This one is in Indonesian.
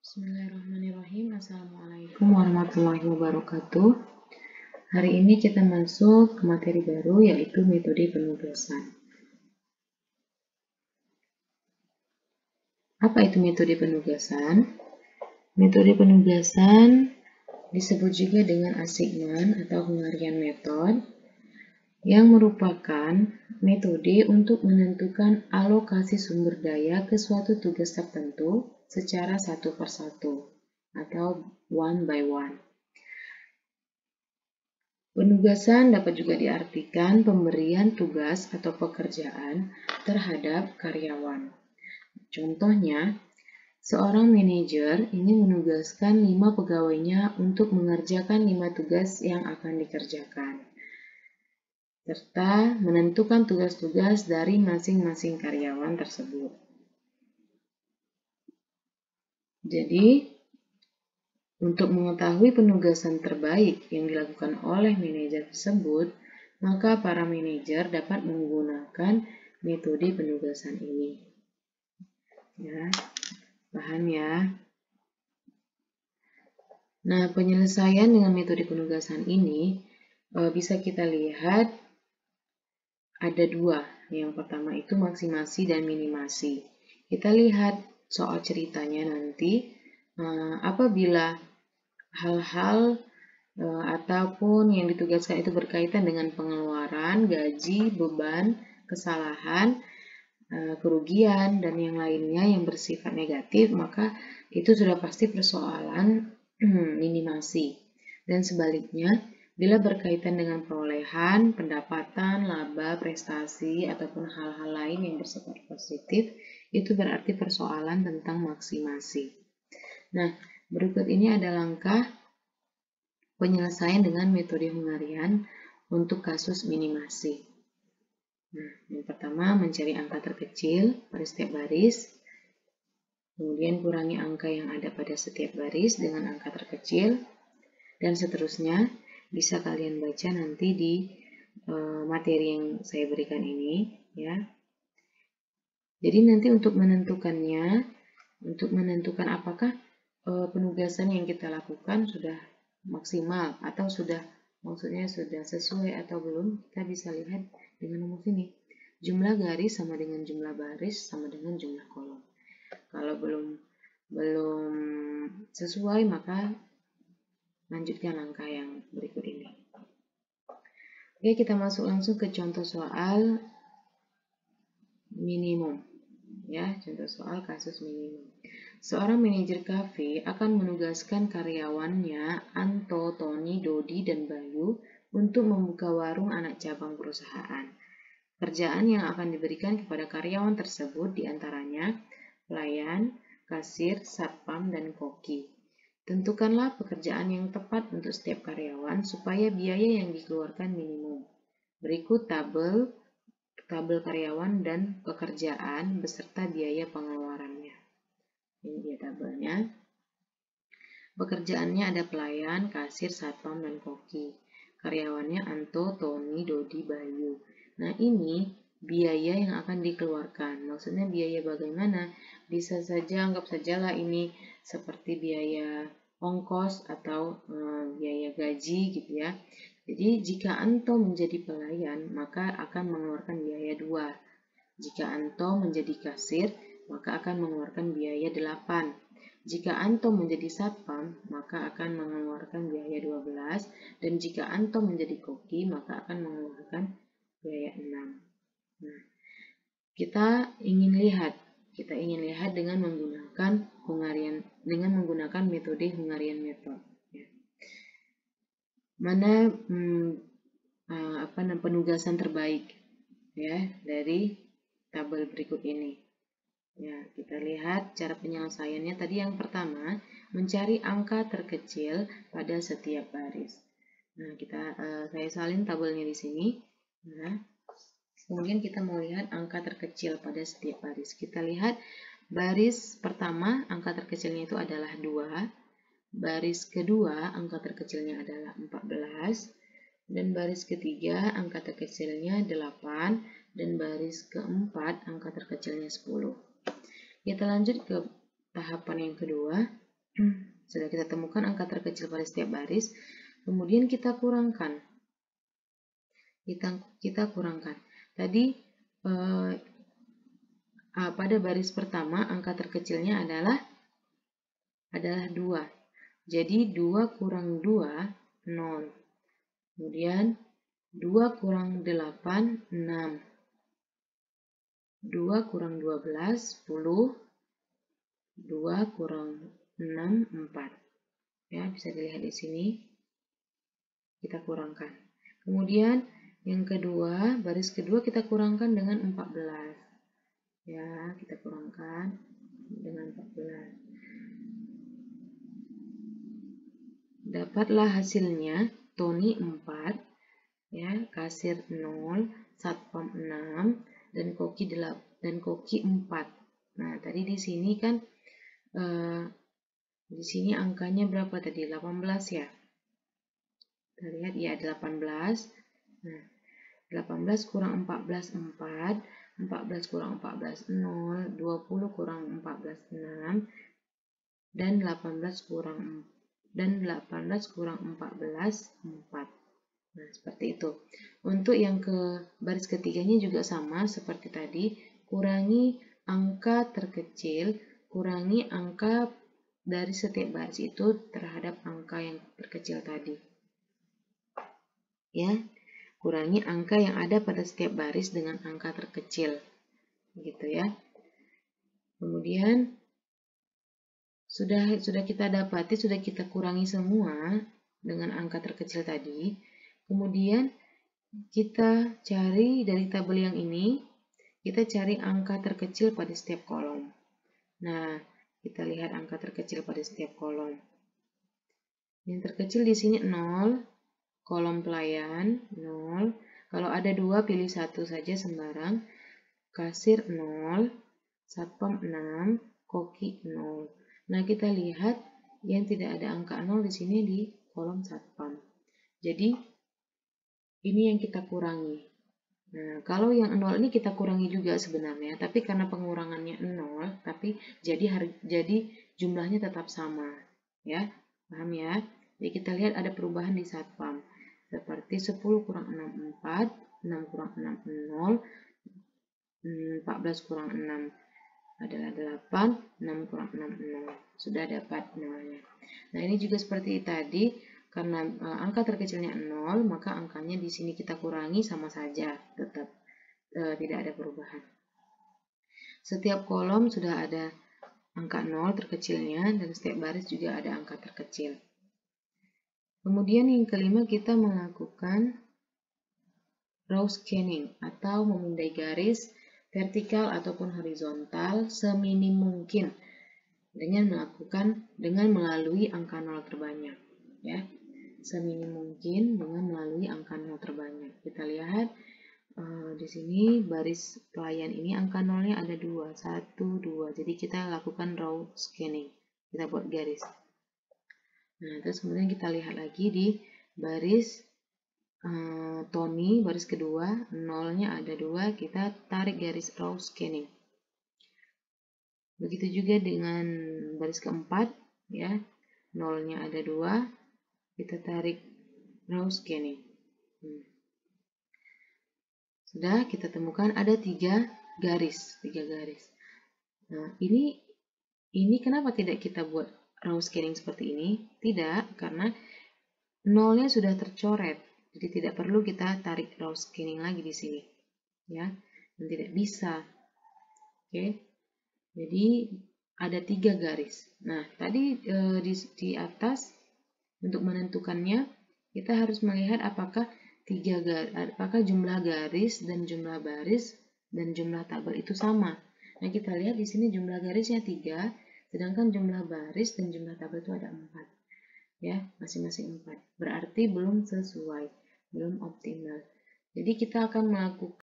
Bismillahirrahmanirrahim. Assalamualaikum warahmatullahi wabarakatuh. Hari ini kita masuk ke materi baru, yaitu metode penugasan. Apa itu metode penugasan? Metode penugasan disebut juga dengan assignment atau pengarian metode, yang merupakan metode untuk menentukan alokasi sumber daya ke suatu tugas tertentu secara satu persatu atau one by one. Penugasan dapat juga diartikan pemberian tugas atau pekerjaan terhadap karyawan. Contohnya, seorang manajer ini menugaskan 5 pegawainya untuk mengerjakan 5 tugas yang akan dikerjakan, serta menentukan tugas-tugas dari masing-masing karyawan tersebut. Jadi, untuk mengetahui penugasan terbaik yang dilakukan oleh manajer tersebut, maka para manajer dapat menggunakan metode penugasan ini. Ya, paham ya? Nah, penyelesaian dengan metode penugasan ini bisa kita lihat ada dua. Yang pertama itu maksimasi dan minimasi. Kita lihat soal ceritanya nanti. Apabila hal-hal ataupun yang ditugaskan itu berkaitan dengan pengeluaran, gaji, beban, kesalahan, kerugian, dan yang lainnya yang bersifat negatif, maka itu sudah pasti persoalan minimasi. Dan sebaliknya, bila berkaitan dengan perolehan, pendapatan, laba, prestasi, ataupun hal-hal lain yang bersifat positif, itu berarti persoalan tentang maksimasi. Nah, berikut ini ada langkah penyelesaian dengan metode Hungarian untuk kasus minimasi. Nah, yang pertama mencari angka terkecil pada setiap baris, kemudian kurangi angka yang ada pada setiap baris dengan angka terkecil, dan seterusnya. Bisa kalian baca nanti di materi yang saya berikan ini, ya. Jadi nanti untuk menentukan apakah penugasan yang kita lakukan sudah maksimal atau maksudnya sudah sesuai atau belum, kita bisa lihat dengan rumus ini. Jumlah garis sama dengan jumlah baris sama dengan jumlah kolom. Kalau belum sesuai, maka lanjutkan langkah yang berikut ini. Oke, kita masuk langsung ke contoh soal minimum. Ya, contoh soal kasus minimum. Seorang manajer kafe akan menugaskan karyawannya Anto, Tony, Dodi, dan Bayu untuk membuka warung anak cabang perusahaan. Kerjaan yang akan diberikan kepada karyawan tersebut diantaranya pelayan, kasir, satpam, dan koki. Tentukanlah pekerjaan yang tepat untuk setiap karyawan supaya biaya yang dikeluarkan minimum. Berikut tabel karyawan dan pekerjaan beserta biaya pengeluarannya. Ini dia tabelnya. Pekerjaannya ada pelayan, kasir, satpam, dan koki. Karyawannya Anto, Tony, Dodi, Bayu. Nah, ini biaya yang akan dikeluarkan. Maksudnya biaya bagaimana? Bisa saja, anggap sajalah ini seperti biaya ongkos atau biaya gaji gitu ya. Jadi jika Anto menjadi pelayan, maka akan mengeluarkan biaya 2. Jika Anto menjadi kasir, maka akan mengeluarkan biaya 8. Jika Anto menjadi satpam, maka akan mengeluarkan biaya 12. Dan jika Anto menjadi koki, maka akan mengeluarkan biaya 6. Nah, kita ingin lihat dengan menggunakan metode Hungarian method. Ya. Mana penugasan terbaik ya dari tabel berikut ini. Ya, kita lihat cara penyelesaiannya. Tadi yang pertama, mencari angka terkecil pada setiap baris. Nah, saya salin tabelnya di sini. Nah, kemudian kita mau lihat angka terkecil pada setiap baris. Kita lihat baris pertama, angka terkecilnya itu adalah 2. Baris kedua, angka terkecilnya adalah 14. Dan baris ketiga, angka terkecilnya 8. Dan baris keempat, angka terkecilnya 10. Kita lanjut ke tahapan yang kedua. Sudah kita temukan angka terkecil pada setiap baris, kemudian kita kurangkan. Kita kurangkan. Tadi pada baris pertama angka terkecilnya adalah 2. Jadi 2 kurang 2, 0. Kemudian 2 kurang 8, 6. 2 kurang 12, 10. 2 kurang 6, 4. Ya, bisa dilihat di sini. Kita kurangkan. Kemudian yang kedua, baris kedua kita kurangkan dengan 14. Ya, kita kurangkan dengan 14. Dapatlah hasilnya Tony 4, ya, Kasir 0, Satpam 6, dan Koki 4. Nah, tadi di sini kan di sini angkanya berapa tadi? 18 ya. Kita lihat ya 18. Nah, 18 kurang 14 4, 14 kurang 14 0, 20 kurang 14 6, dan 18 kurang 14 4. Nah, seperti itu. Untuk yang ke baris ketiganya juga sama seperti tadi, kurangi angka terkecil, kurangi angka dari setiap baris itu terhadap angka yang terkecil tadi. Ya, kurangi angka yang ada pada setiap baris dengan angka terkecil. Gitu ya. Kemudian sudah kita dapati, sudah kita kurangi semua dengan angka terkecil tadi. Kemudian kita cari dari tabel yang ini, kita cari angka terkecil pada setiap kolom. Nah, kita lihat angka terkecil pada setiap kolom. Yang terkecil di sini 0, kolom pelayan 0. Kalau ada 2, pilih 1 saja sembarang. Kasir 0, Satpam 6, Koki 0. Nah, kita lihat yang tidak ada angka 0 di sini di kolom Satpam. Jadi, ini yang kita kurangi. Nah, kalau yang 0 ini kita kurangi juga sebenarnya, tapi karena pengurangannya 0, tapi jadi jumlahnya tetap sama, ya. Paham ya? Jadi kita lihat ada perubahan di Satpam. Seperti 10 kurang 6 4, 6 kurang 6 0, 14 kurang 6 adalah 8, 6 kurang 6 0. Sudah dapat nolnya. Nah, ini juga seperti tadi. Karena angka terkecilnya 0, maka angkanya di sini kita kurangi sama saja, tetap tidak ada perubahan. Setiap kolom sudah ada angka 0 terkecilnya, dan setiap baris juga ada angka terkecil. Kemudian yang kelima, kita melakukan row scanning atau memindai garis vertikal ataupun horizontal seminim mungkin dengan melalui angka 0 terbanyak, ya. Seminim mungkin dengan melalui angka 0 terbanyak. Kita lihat di sini baris pelayan ini angka 0-nya ada 2, 1, 2. Jadi kita lakukan row scanning. Kita buat garis. Nah, terus kemudian kita lihat lagi di baris Tony, baris kedua, 0-nya ada 2, kita tarik garis row scanning. Begitu juga dengan baris keempat, ya. 0-nya ada 2, kita tarik row scanning. Sudah kita temukan ada 3 garis. Nah, ini kenapa tidak kita buat row scanning seperti ini? Tidak, karena 0-nya sudah tercoret. Jadi tidak perlu kita tarik row scanning lagi di sini. Ya, dan tidak bisa. Oke. Jadi ada 3 garis. Nah, tadi di atas untuk menentukannya kita harus melihat apakah jumlah garis dan jumlah baris dan jumlah tabel itu sama. Nah, kita lihat di sini jumlah garisnya 3, sedangkan jumlah baris dan jumlah tabel itu ada 4. Ya, masing-masing 4. Berarti belum sesuai, belum optimal. Jadi kita akan melakukan